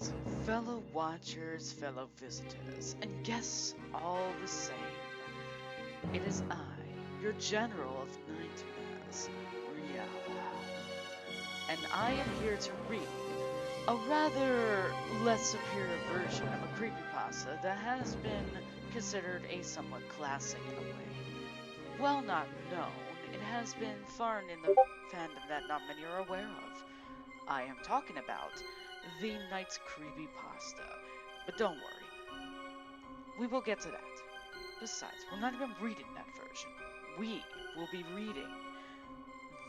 Greetings, fellow watchers, fellow visitors, and guests all the same. It is I, your General of Nightmares, Reala, and I am here to read a rather less superior version of a creepypasta that has been considered a somewhat classic in a way. While not known, it has been far in the fandom that not many are aware of. I am talking about the Night's Creepypasta. But don't worry, we will get to that. Besides, we're not even reading that version. We will be reading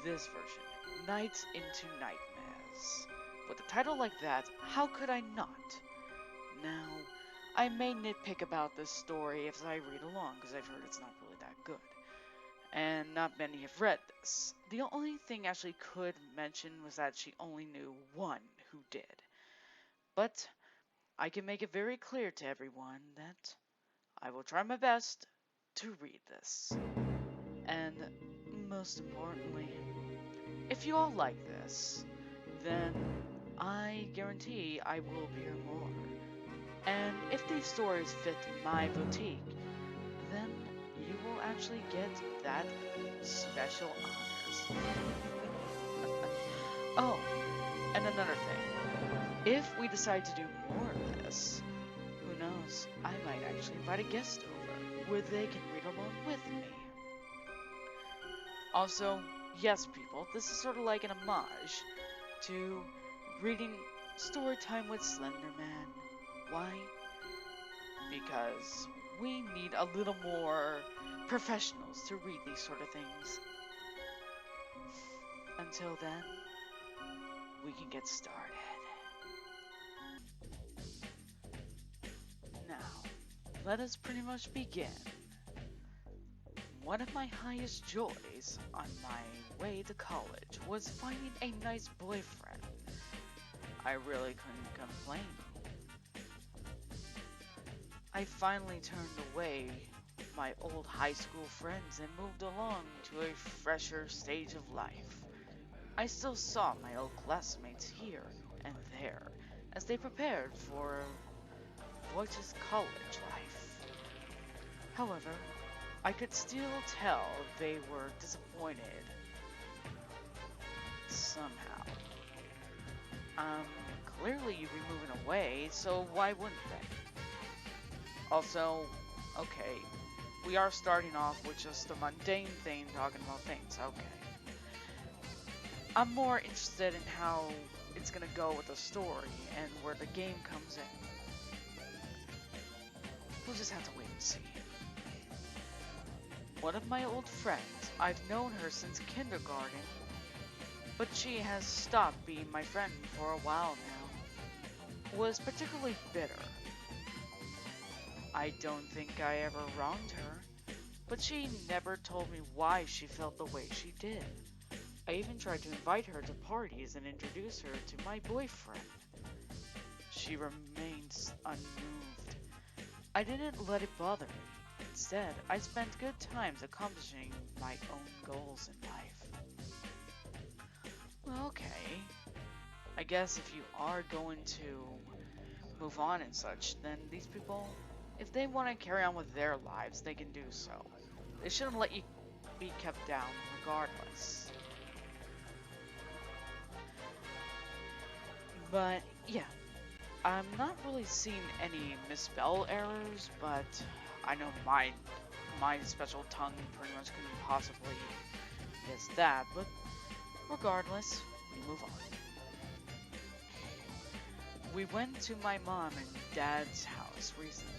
this version, Nights into Nightmares. With a title like that, how could I not? Now, I may nitpick about this story as I read along, because I've heard it's not really that good. And not many have read this. The only thing Ashley could mention was that she only knew one who did. But I can make it very clear to everyone that I will try my best to read this. And most importantly, if you all like this, then I guarantee I will appear more. And if these stories fit my boutique, then you will actually get that special honors. Oh, and another thing. If we decide to do more of this, who knows, I might actually invite a guest over, where they can read along with me. Also, yes people, this is sort of like an homage to reading Storytime with Slender Man. Why? Because we need a little more professionals to read these sort of things. Until then, we can get started. Now, let us pretty much begin. One of my highest joys on my way to college was finding a nice boyfriend. I really couldn't complain. I finally turned away my old high school friends and moved along to a fresher stage of life. I still saw my old classmates here and there as they prepared for Voice's college life. However, I could still tell they were disappointed somehow. Clearly you'd be moving away, so why wouldn't they? Also, okay, we are starting off with just a mundane thing talking about things, okay. I'm more interested in how it's gonna go with the story and where the game comes in. We'll just have to wait and see. One of my old friends, I've known her since kindergarten, but she has stopped being my friend for a while now, was particularly bitter. I don't think I ever wronged her, but she never told me why she felt the way she did. I even tried to invite her to parties and introduce her to my boyfriend. She remains unmoved. I didn't let it bother me. Instead, I spent good times accomplishing my own goals in life. Well, okay. I guess if you are going to move on and such, then these people, if they want to carry on with their lives, they can do so. They shouldn't let you be kept down regardless. But, yeah. I'm not really seeing any misspell errors, but I know my special tongue pretty much couldn't possibly miss that, but regardless, we move on. We went to my mom and dad's house recently,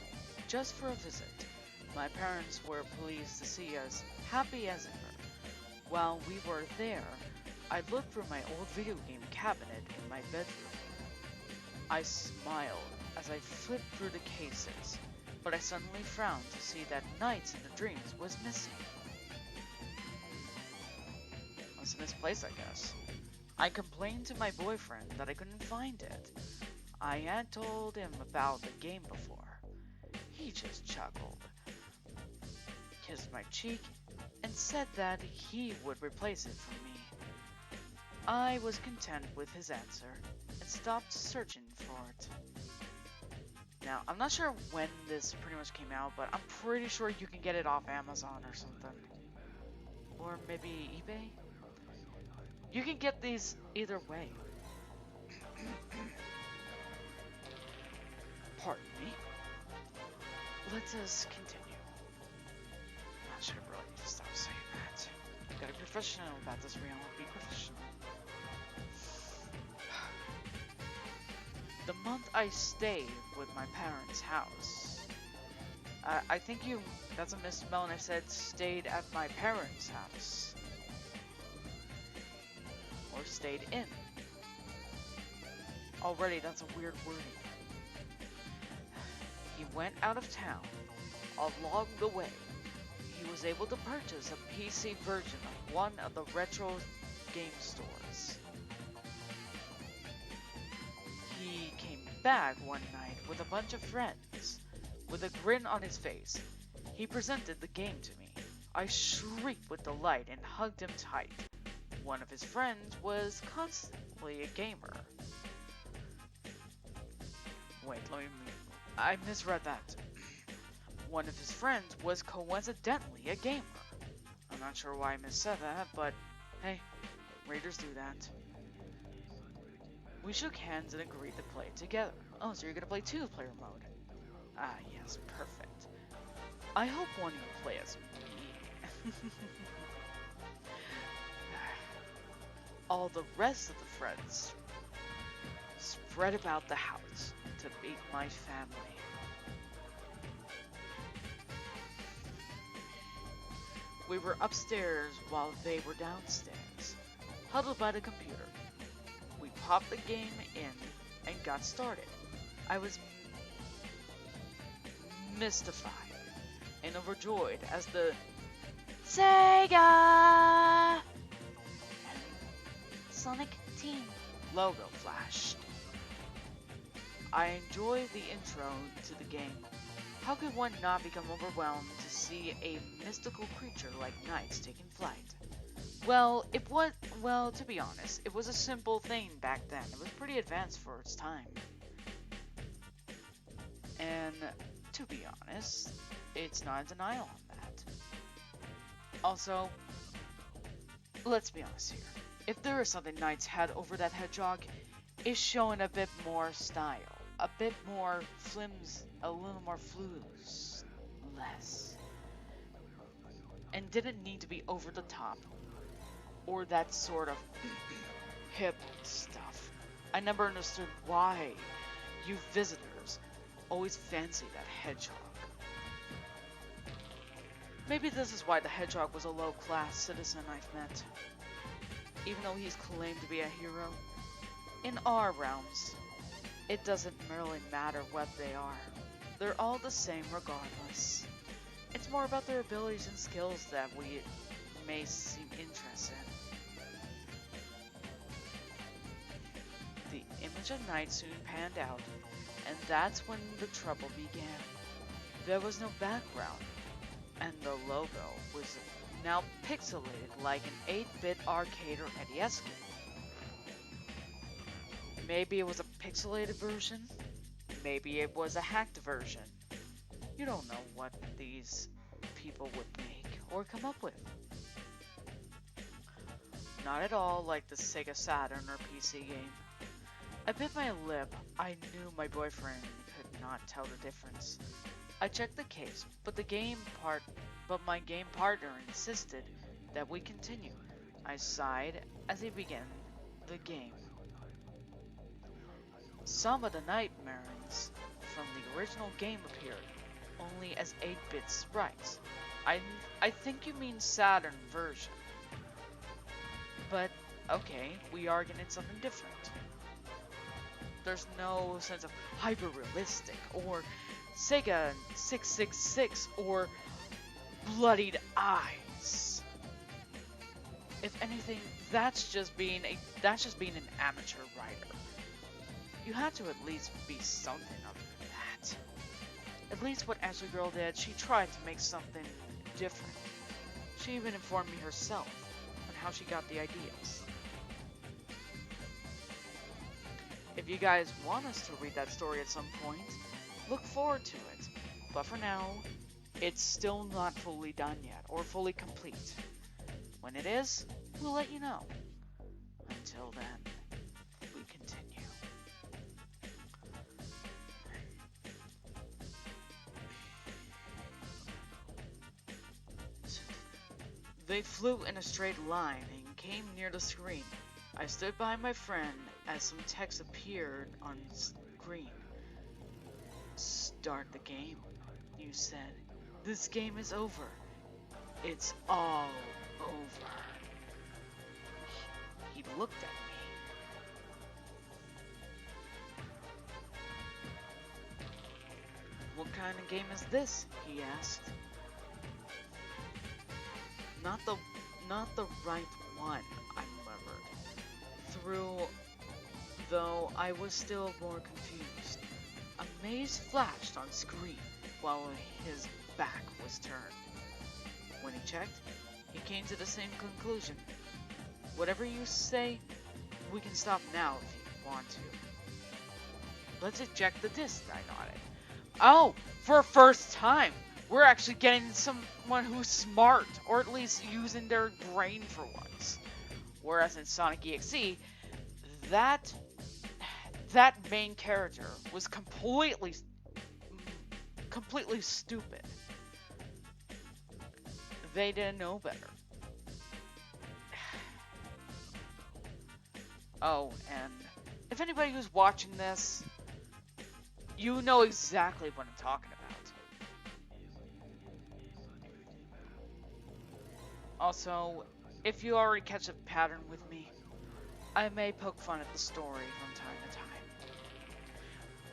just for a visit. My parents were pleased to see us, happy as ever. While we were there, I looked through my old video game cabinet in my bedroom. I smiled as I flipped through the cases, but I suddenly frowned to see that Nights in the Dreams was missing. Was misplaced, I guess. I complained to my boyfriend that I couldn't find it. I had told him about the game before. He just chuckled, kissed my cheek, and said that he would replace it for me. I was content with his answer and stopped searching for it. Now, I'm not sure when this pretty much came out, but I'm pretty sure you can get it off Amazon or something. Or maybe eBay? You can get these either way. Pardon me. Let us continue. I should really need to stop saying that. You gotta be professional about this, Reala. Be professional. The month I stayed with my parents' house. I think that's a misspelling. I said stayed at my parents' house. Or stayed in. Already, that's a weird wording. He went out of town. Along the way, he was able to purchase a PC version of one of the retro game stores. He came back one night with a bunch of friends. With a grin on his face, he presented the game to me. I shrieked with delight and hugged him tight. One of his friends was constantly a gamer. Wait, I misread that. One of his friends was coincidentally a gamer. I'm not sure why I missaid that, but hey, readers do that. We shook hands and agreed to play together. Oh, so you're gonna play two-player mode. Ah, yes, perfect. I hope one of you play as me. All the rest of the friends spread about the house to meet my family. We were upstairs while they were downstairs, huddled by the computer. We popped the game in and got started. I was mystified and overjoyed as the Sega and Sonic Team logo flashed. I enjoyed the intro to the game. How could one not become overwhelmed to see a mystical creature like knights taking flight? Well, to be honest, it was a simple thing back then. It was pretty advanced for its time. And to be honest, it's not in denial on that. Also, let's be honest here. If there is something Knights had over that hedgehog, it's showing a bit more style. A bit more flims, a little more flues. Less. And didn't need to be over the top. Or that sort of hip stuff. I never understood why you visitors always fancy that hedgehog. Maybe this is why the hedgehog was a low-class citizen I've met. Even though he's claimed to be a hero, in our realms, it doesn't really matter what they are. They're all the same regardless. It's more about their abilities and skills that we may seem interested in. The image of Knight soon panned out, and that's when the trouble began. There was no background, and the logo was now pixelated like an 8-bit arcade or NES game. Maybe it was a pixelated version, maybe it was a hacked version. You don't know what these people would make or come up with. Not at all like the Sega Saturn or PC game. I bit my lip. I knew my boyfriend could not tell the difference. I checked the case, but my game partner insisted that we continue. I sighed as he began the game. Some of the nightmares from the original game appeared, only as 8-bit sprites. I think you mean Saturn version. But, okay, we are getting something different. There's no sense of hyper-realistic, or Sega 666, or bloodied eyes. If anything, that's just being an amateur writer. You had to at least be something other than that. At least what Ashley Girl did, she tried to make something different. She even informed me herself on how she got the ideas. If you guys want us to read that story at some point, look forward to it. But for now, it's still not fully done yet, or fully complete. When it is, we'll let you know. Until then, we continue. They flew in a straight line and came near the screen. I stood by my friend as some text appeared on screen. Start the game, you said. This game is over. It's all over. He looked at me. What kind of game is this? He asked. Not the right one, I murmured. Though I was still more confused. A maze flashed on screen while his back was turned. When he checked, he came to the same conclusion. Whatever you say, we can stop now if you want to. Let's eject the disc, I nodded. Oh, for a first time, we're actually getting someone who's smart, or at least using their brain for once. Whereas in Sonic EXE, that main character was completely stupid. They didn't know better. Oh, and if anybody who's watching this, you know exactly what I'm talking about. Also, if you already catch a pattern with me, I may poke fun at the story from time to time.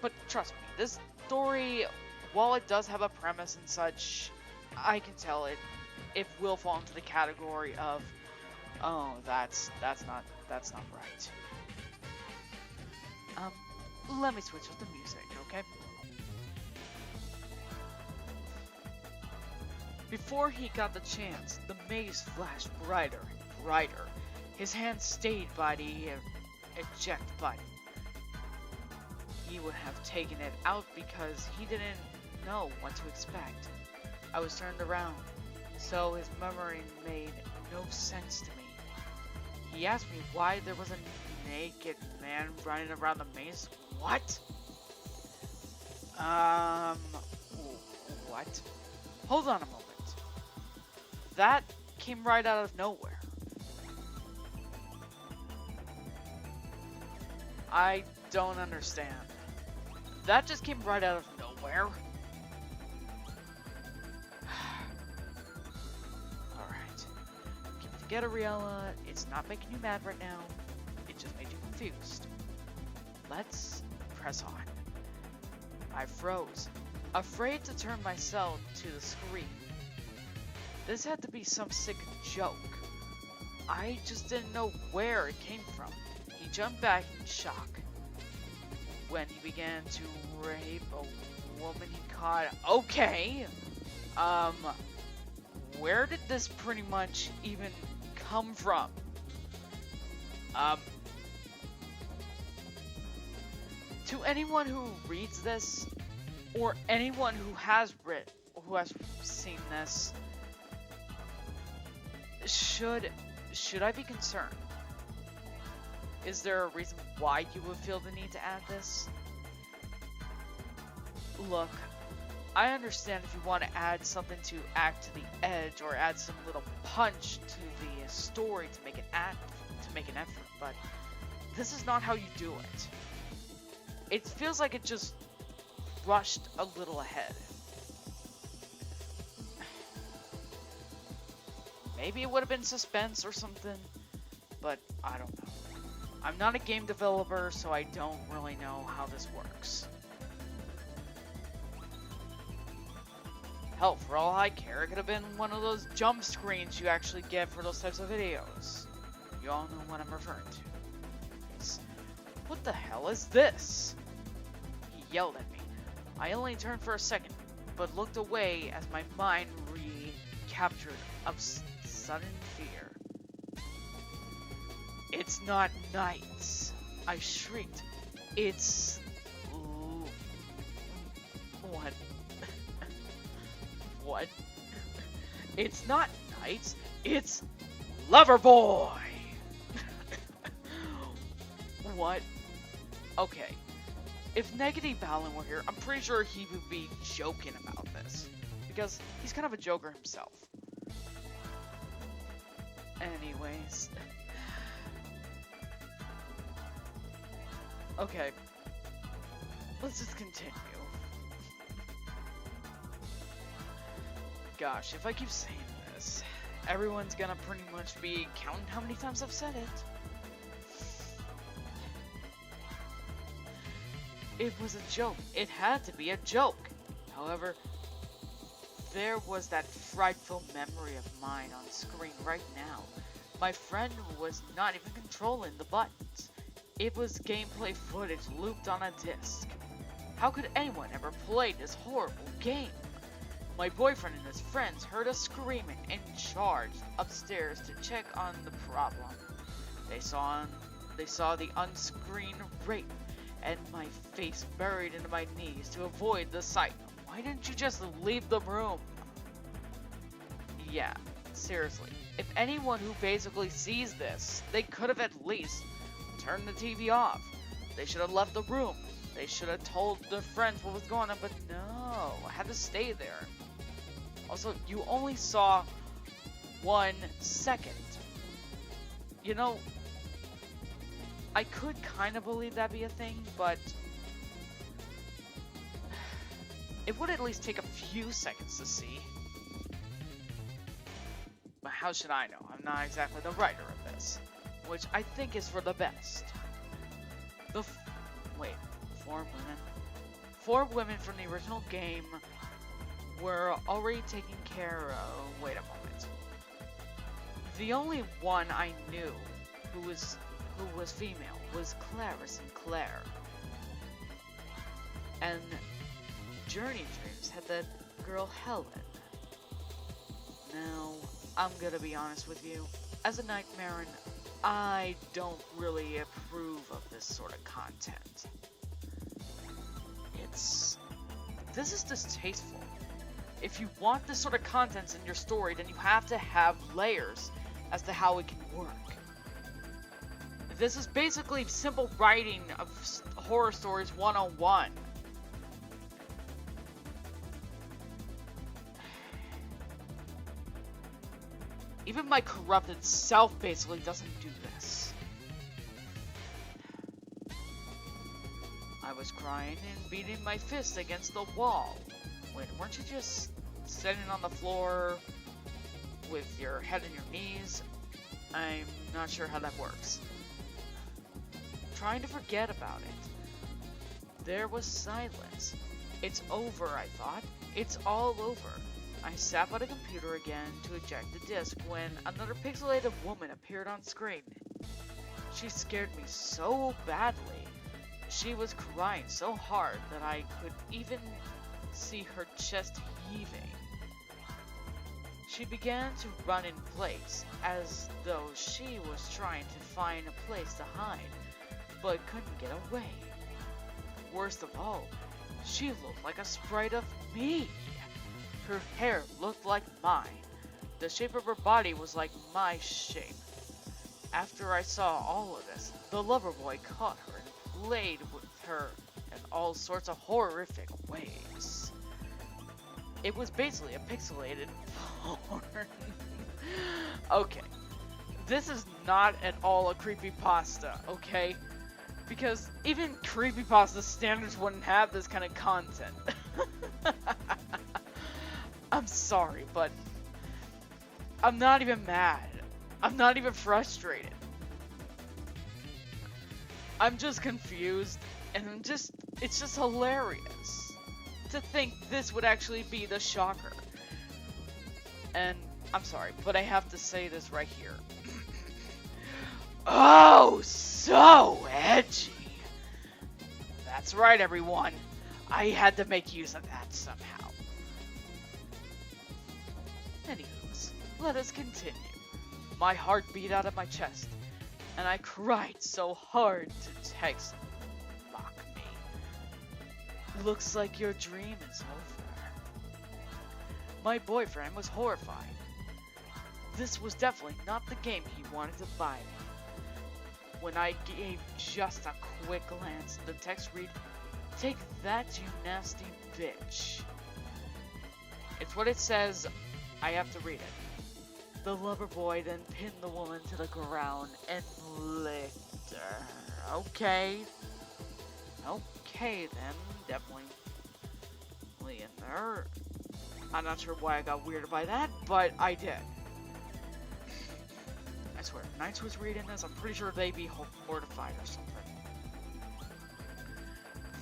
But trust me, this story, while it does have a premise and such, I can tell it will fall into the category of, oh, that's not right. Let me switch with the music, okay? Before he got the chance, the maze flashed brighter and brighter. His hand stayed by the eject button. He would have taken it out because he didn't know what to expect. I was turned around, so his memory made no sense to me. He asked me why there was a naked man running around the maze. What? What? Hold on a moment. That came right out of nowhere. I don't understand. That just came right out of nowhere. Alright. Keep it together, Reala. It's not making you mad right now. It just made you confused. Let's press on. I froze, afraid to turn myself to the screen. This had to be some sick joke. I just didn't know where it came from. He jumped back in shock. When he began to rape a woman he caught. Okay. Where did this pretty much even come from? To anyone who reads this, or anyone who has seen this, should I be concerned? Is there a reason why you would feel the need to add this? Look, I understand if you want to add something to act to the edge, or add some little punch to the story to make an effort, but this is not how you do it. It feels like it just rushed a little ahead. Maybe it would have been suspense or something, but I don't know. I'm not a game developer, so I don't really know how this works. Hell, for all I care, it could have been one of those jump screens you actually get for those types of videos. You all know what I'm referring to. What the hell is this? He yelled at me. I only turned for a second, but looked away as my mind recaptured a sudden fear. It's not nights, I shrieked. It's... What? What? It's not Knights, it's Loverboy! What? Okay. If Negative Balin were here, I'm pretty sure he would be joking about this. Because he's kind of a joker himself. Anyways. Okay. Let's just continue. Gosh, if I keep saying this, everyone's gonna pretty much be counting how many times I've said it. It was a joke. It had to be a joke. However, there was that frightful memory of mine on screen right now. My friend was not even controlling the buttons. It was gameplay footage looped on a disc. How could anyone ever play this horrible game? My boyfriend and his friends heard us screaming and charged upstairs to check on the problem. They saw the unscreened rape and my face buried into my knees to avoid the sight. Why didn't you just leave the room? Yeah, seriously. If anyone who basically sees this, they could have at least turned the TV off. They should have left the room. They should have told their friends what was going on, but no, I had to stay there. Also, you only saw 1 second. You know, I could kind of believe that'd be a thing, but it would at least take a few seconds to see. But how should I know? I'm not exactly the writer of this, which I think is for the best. Wait, 4 women? 4 women from the original game were already taken care of. Wait a moment. The only one I knew who was female was Clarice and Claire. And Journey Dreams had that girl Helen. Now, I'm gonna be honest with you. As a Nightmarean, I don't really approve of this sort of content. This is distasteful. If you want this sort of content in your story, then you have to have layers as to how it can work. This is basically simple writing of horror stories 101. Even my corrupted self basically doesn't do this. I was crying and beating my fist against the wall. Wait, weren't you just sitting on the floor with your head in your knees? I'm not sure how that works. Trying to forget about it. There was silence. It's over, I thought. It's all over. I sat by the computer again to eject the disc when another pixelated woman appeared on screen. She scared me so badly. She was crying so hard that I could even see her chest heaving. She began to run in place, as though she was trying to find a place to hide, but couldn't get away. Worst of all, she looked like a sprite of me. Her hair looked like mine. The shape of her body was like my shape. After I saw all of this, the lover boy caught her and played with her in all sorts of horrific ways. It was basically a pixelated porn. Okay, this is not at all a creepypasta, okay? Because even creepypasta standards wouldn't have this kind of content. I'm sorry, but I'm not even mad. I'm not even frustrated. I'm just confused, and it's just hilarious to think this would actually be the shocker. And I'm sorry, but I have to say this right here. Oh, so edgy. That's right, everyone. I had to make use of that somehow. Anywho's, let us continue. My heart beat out of my chest, and I cried so hard to text my Looks like your dream is over. My boyfriend was horrified. This was definitely not the game he wanted to buy me. When I gave just a quick glance, the text read, "Take that, you nasty bitch." It's what it says. I have to read it. The lover boy then pinned the woman to the ground and licked her. Okay. Okay then, definitely in there. I'm not sure why I got weirded by that, but I did. I swear, if Knights was reading this, I'm pretty sure they'd be mortified or something.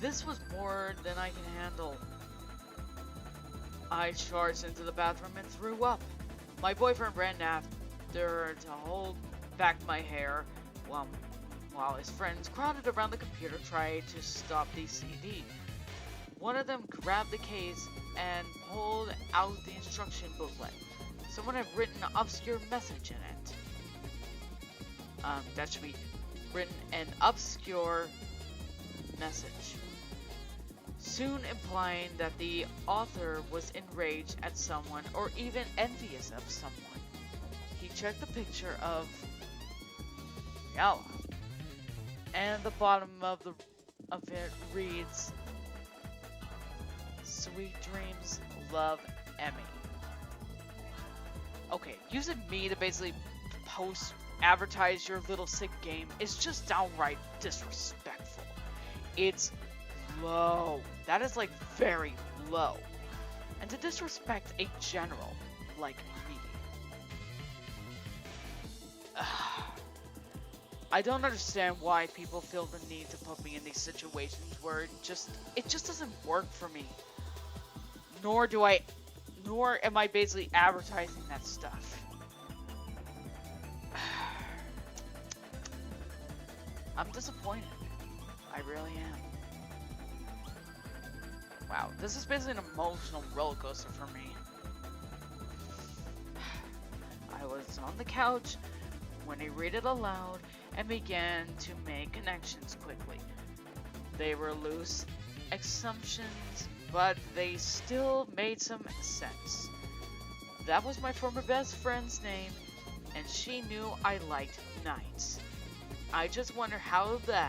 This was more than I can handle. I charged into the bathroom and threw up. My boyfriend ran after to hold back my hair while his friends crowded around the computer trying to stop the CD. One of them grabbed the case and pulled out the instruction booklet. Someone had written an obscure message in it. That should be written an obscure message, soon implying that the author was enraged at someone or even envious of someone. He checked the picture of Reala, and the bottom of it reads, "Sweet dreams, love, Emmy." Okay, using me to basically advertise your little sick game is just downright disrespectful. It's low. That is like very low. And to disrespect a general like me. I don't understand why people feel the need to put me in these situations where it just doesn't work for me. Nor am I basically advertising that stuff. I'm disappointed. I really am. Wow, this is basically an emotional roller coaster for me. I was on the couch when he read it aloud and began to make connections quickly. They were loose assumptions, but they still made some sense. That was my former best friend's name, and she knew I liked Knights. I just wonder how the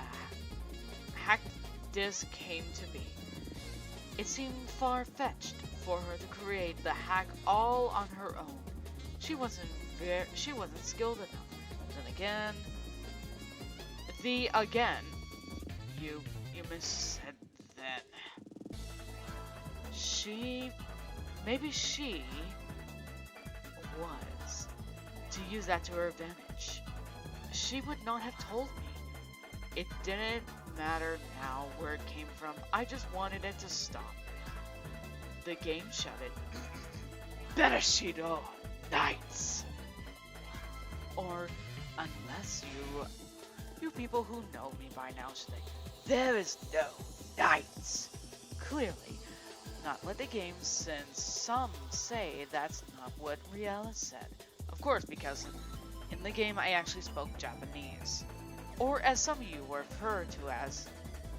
hacked disc came to be. It seemed far-fetched for her to create the hack all on her own. She wasn't skilled enough. Then again, you missaid then. Maybe she was to use that to her advantage. She would not have told me. It didn't matter now where it came from. I just wanted it to stop. The game shouted, "Berashido Knights!" Or, unless you people who know me by now say, "There is no Knights." Clearly, not like the game, since some say that's not what Reala said. Of course, because in the game I actually spoke Japanese. Or as some of you refer to as,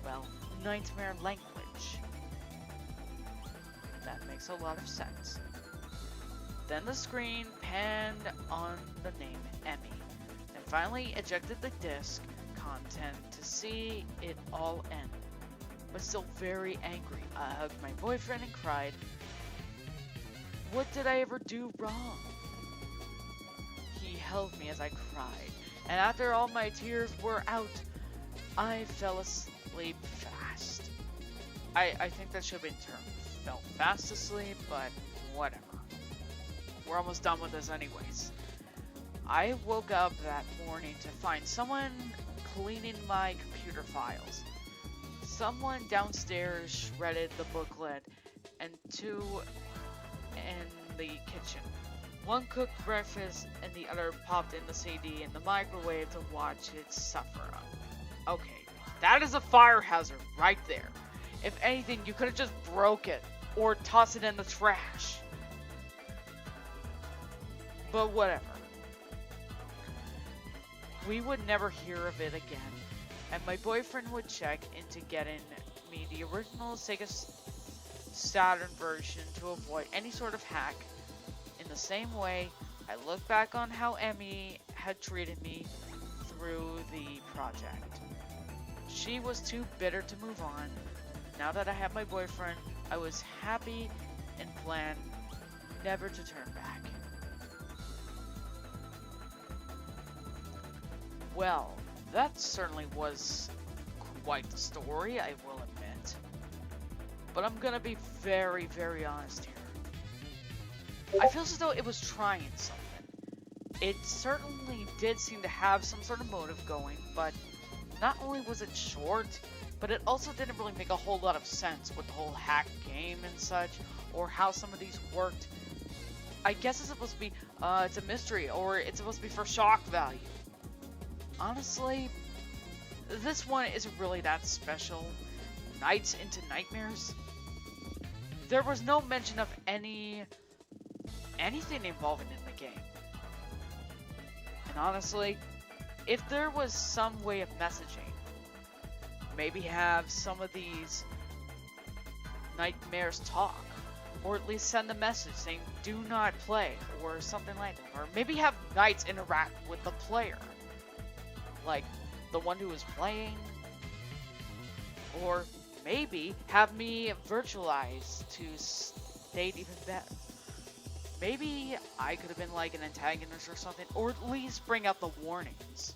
well, nightmare language. That makes a lot of sense. Then the screen panned on the name Emmy, and finally ejected the disc content to see it all end. But still very angry, I hugged my boyfriend and cried, "What did I ever do wrong?" He held me as I cried, and after all my tears were out, I fell asleep fast. I think that should have been termed fell fast asleep, but whatever. We're almost done with this anyways. I woke up that morning to find someone cleaning my computer files. Someone downstairs shredded the booklet, and two in the kitchen. One cooked breakfast and the other popped in the CD in the microwave to watch it suffer up. Okay, that is a fire hazard right there. If anything, you could have just broke it or tossed it in the trash. But whatever. We would never hear of it again, and my boyfriend would check into getting me the original Sega Saturn version to avoid any sort of hack. In the same way, I look back on how Emmy had treated me through the project. She was too bitter to move on. Now that I had my boyfriend, I was happy and planned never to turn back. Well, that certainly was quite the story, I will admit. But I'm gonna be very, very honest here. I feel as though it was trying something. It certainly did seem to have some sort of motive going, but not only was it short, but it also didn't really make a whole lot of sense with the whole hack game and such, or how some of these worked. I guess it's supposed to be, it's a mystery, or it's supposed to be for shock value. Honestly, this one isn't really that special. Nights into Nightmares? There was no mention of anything involving in the game. And honestly, if there was some way of messaging, maybe have some of these nightmares talk, or at least send a message saying do not play, or something like that, or maybe have knights interact with the player, like the one who is playing, or maybe have me virtualize to state even better. Maybe I could have been like an antagonist or something, or at least bring out the warnings.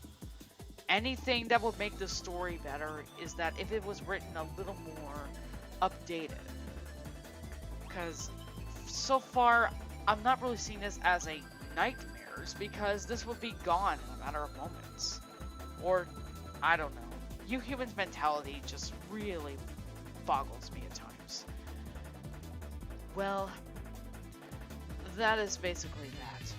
Anything that would make the story better is that if it was written a little more updated. Because so far, I'm not really seeing this as a nightmares, because this would be gone in a matter of moments. Or, I don't know. You humans' mentality just really boggles me at times. Well, that is basically that.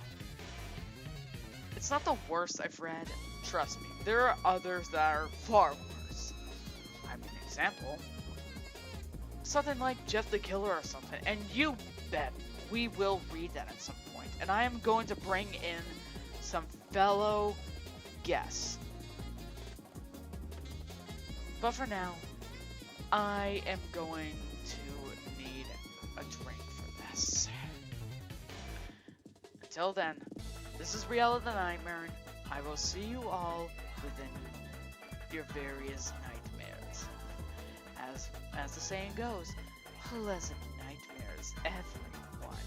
It's not the worst I've read, trust me. There are others that are far worse. I mean, example, something like Jeff the Killer or something, and you bet we will read that at some point. And I am going to bring in some fellow guests. But for now, I am going to need a drink for this. Until then, this is Reala the Nightmare. I will see you all within your various nightmares. As the saying goes, pleasant nightmares, everyone.